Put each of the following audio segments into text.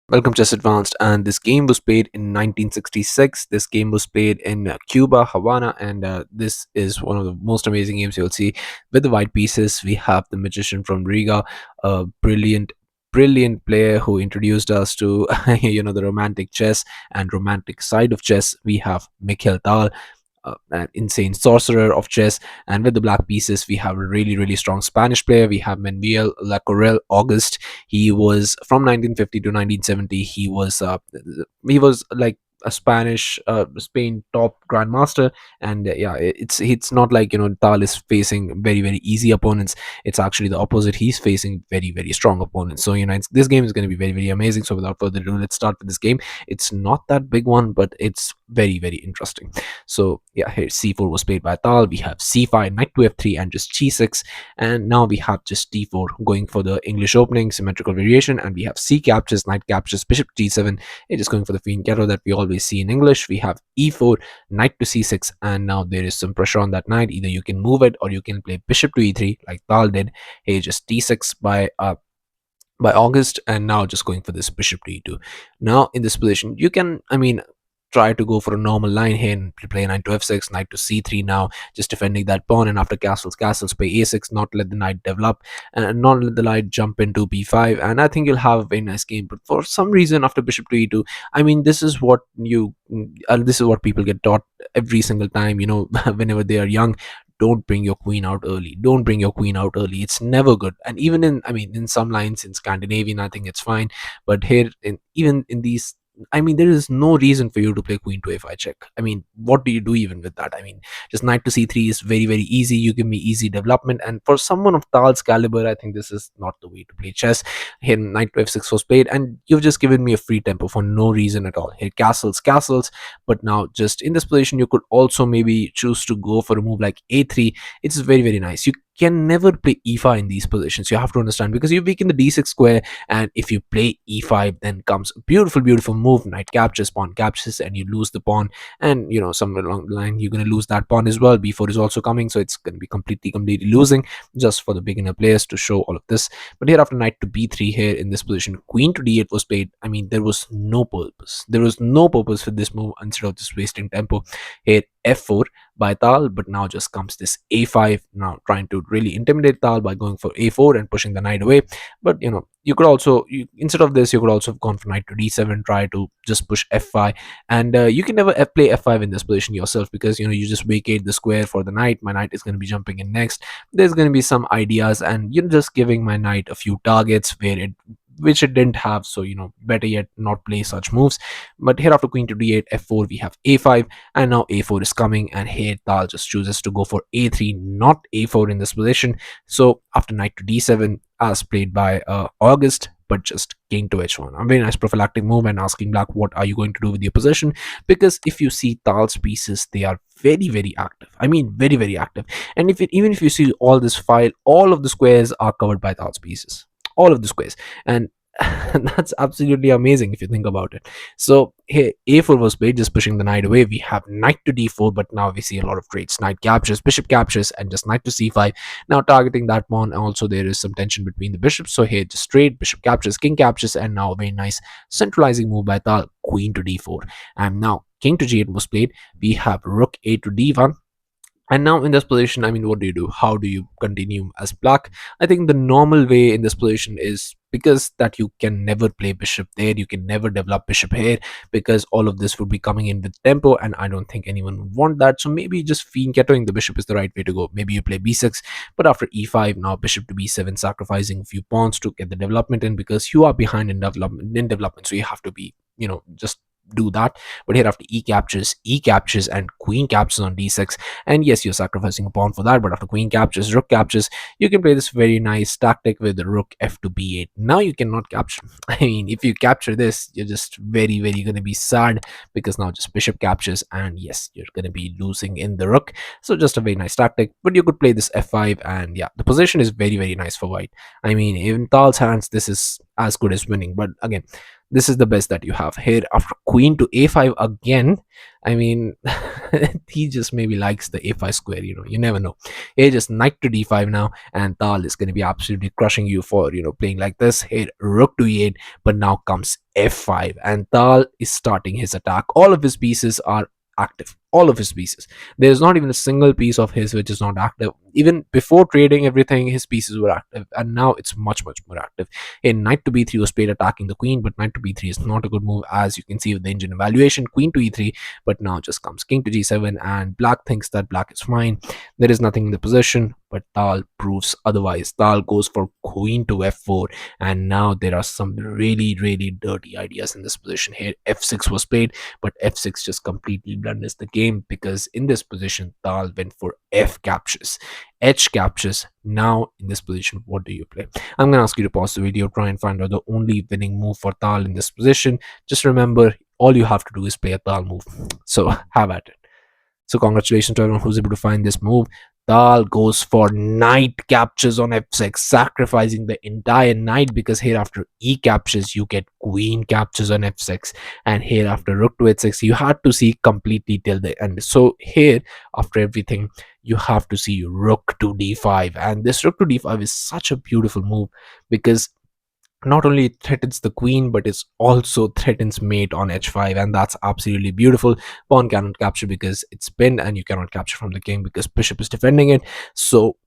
Welcome Chess Advanced, and this game was played in 1966. This game was played in Cuba, Havana, and this is one of the most amazing games you'll see. With the white pieces, we have the magician from Riga, a brilliant player who introduced us to the romantic chess and romantic side of chess. We have Mikhail Tal, an insane sorcerer of chess. And with the black pieces, we have a really strong Spanish player. We have Menvielle Lacourelle August. He was from 1950 to 1970. He was like a Spanish Spain top grandmaster. And yeah, it's not like Tal is facing very easy opponents. It's actually the opposite. He's facing very strong opponents. So this game is going to be very amazing. So without further ado, let's start with this game. It's not that big one, but it's very interesting. So yeah, here c4 was played by Tal. We have c5, knight to f3, and just g6. And now we have just d4 going for the English opening, symmetrical variation. And we have c captures, knight captures, bishop g7. It is going for the fianchetto that we always see in English. We have e4, knight to c6, and now there is some pressure on that knight. Either you can move it or you can play bishop to e3 like Tal did. Here just d6 by August, and now just going for this bishop to e2. Now in this position, you can, try to go for a normal line here and play knight to f6, knight to c3 now, just defending that pawn, and after castles play a6, not let the knight develop and not let the knight jump into b5, and I think you'll have a very nice game. But for some reason, after bishop to e2, this is what this is what people get taught every single time, whenever they are young. Don't bring your queen out early. Don't bring your queen out early. It's never good. And even in some lines in Scandinavian, I think it's fine. But here, even in these, there is no reason for you to play queen to a5 check. What do you do even with that? Just knight to c3 is very easy. You give me easy development. And for someone of Tal's caliber, I think this is not the way to play chess. Here, knight to f6 was played, and you've just given me a free tempo for no reason at all. Here, castles. But now, just in this position, you could also maybe choose to go for a move like a3. It's very nice. You can never play e5 in these positions. You have to understand, because you weaken the d6 square, and if you play e5, then comes a beautiful move. Knight captures, pawn captures, and you lose the pawn. And somewhere along the line, you're going to lose that pawn as well. b4 is also coming, so it's going to be completely losing, just for the beginner players to show all of this. But here, after knight to b3, here in this position, queen to d8 was played. There was no purpose for this move, instead of just wasting tempo. Here, f4 by Tal, but now just comes this a5, now trying to really intimidate Tal by going for a4 and pushing the knight away. But you could also, instead of this, you could also have gone for knight to d7, try to just push f5. And you can never play f5 in this position yourself, because you just vacate the square for the knight. My knight is going to be jumping in next. There's going to be some ideas, and you're just giving my knight a few targets which it didn't have. So better yet not play such moves. But here, after queen to d8, f4, we have a5, and now a4 is coming, and here Tal just chooses to go for a3, not a4 in this position. So after knight to d7, as played by August, but just king to h1, a very nice prophylactic move, and asking black, what are you going to do with your position? Because if you see Tal's pieces, they are very active. Very active. And even if you see all this file, all of the squares are covered by Tal's pieces, all of the squares. And that's absolutely amazing if you think about it. So here, a4 was played, just pushing the knight away. We have knight to d4, but now we see a lot of traits: knight captures, bishop captures, and just knight to c5, now targeting that pawn. Also, there is some tension between the bishops. So here, just straight bishop captures, king captures, and now a very nice centralizing move by Tal, queen to d4. And now king to g8 was played. We have rook a to d1. And now in this position, what do you do? How do you continue as black? I think the normal way in this position is, because that you can never play bishop there, you can never develop bishop here, because all of this would be coming in with tempo, and I don't think anyone would want that. So maybe just fianchettoing the bishop is the right way to go. Maybe you play b6, but after e5, now bishop to b7, sacrificing a few pawns to get the development in, because you are behind in development, so you have to be, just do that. But here, after e captures, and queen captures on d6, and yes, you're sacrificing a pawn for that. But after queen captures, rook captures, you can play this very nice tactic with the rook f to b8. Now you cannot capture. If you capture this, you're just very going to be sad, because now just bishop captures, and yes, you're going to be losing in the rook. So just a very nice tactic. But you could play this f5, and yeah, the position is very nice for white. In Tal's hands, this is as good as winning. But again, This is the best that you have here. After queen to a5 again, I mean, he just maybe likes the a5 square, you never know. Here just knight to d5 now, and Tal is going to be absolutely crushing you for playing like this. Here rook to e8, but now comes f5, and Tal is starting his attack. All of his pieces are active, all of his pieces. There's not even a single piece of his which is not active. Even before trading everything, his pieces were active, and now it's much more active. In knight to b3 was played attacking the queen, but knight to b3 is not a good move, as you can see with the engine evaluation. Queen to e3, but now just comes king to g7, and black thinks that black is fine. There is nothing in the position, but Tal proves otherwise. Tal goes for queen to f4, and now there are some really dirty ideas in this position. Here f6 was played, but f6 just completely blunders the game, because in this position Tal went for f captures, h captures. Now in this position, what do you play? I'm gonna ask you to pause the video, try and find out the only winning move for Tal in this position. Just remember, all you have to do is play a Tal move. So have at it. So congratulations to everyone who's able to find this move. Tal goes for knight captures on f6, sacrificing the entire knight, because here after e captures you get queen captures on f6, and here after rook to h6 you had to see completely till the end. So here after everything you have to see rook to d5, and this rook to d5 is such a beautiful move, because not only it threatens the queen, but it also threatens mate on h5, and that's absolutely beautiful. Pawn cannot capture because it's pinned, and you cannot capture from the king because bishop is defending it. So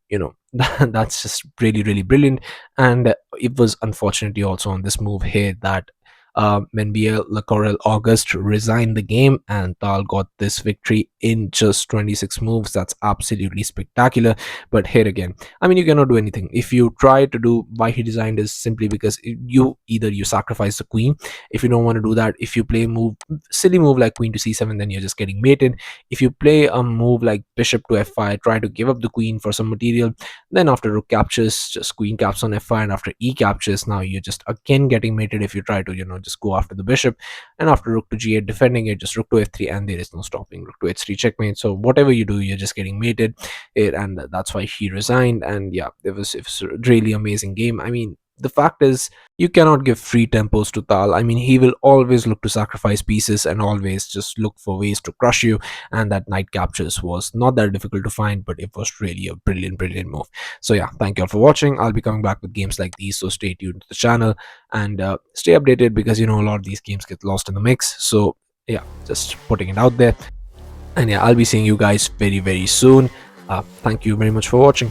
that's just really brilliant. And it was unfortunately also on this move here that Menvielle Lacourelle August resigned the game, and Tal got this victory in just 26 moves. That's absolutely spectacular. But here again, I mean, you cannot do anything. If you try to do why he designed is simply because you sacrifice the queen. If you don't want to do that, if you play a move, silly move like queen to c7, then you're just getting mated. If you play a move like bishop to f5, try to give up the queen for some material, then after rook captures, just queen caps on f5, and after e captures, now you're just again getting mated if you try to just go after the bishop. And after rook to g8 defending it, just rook to f3, and there is no stopping rook to h3 checkmate. So whatever you do, you're just getting mated and that's why he resigned. And yeah, it was a really amazing game. I mean, the fact is, you cannot give free tempos to Tal. I mean, he will always look to sacrifice pieces and always just look for ways to crush you, and that knight captures was not that difficult to find, but it was really a brilliant move. So yeah, thank you all for watching. I'll be coming back with games like these, so stay tuned to the channel and stay updated, because a lot of these games get lost in the mix. So yeah, just putting it out there. And yeah, I'll be seeing you guys very soon. Thank you very much for watching.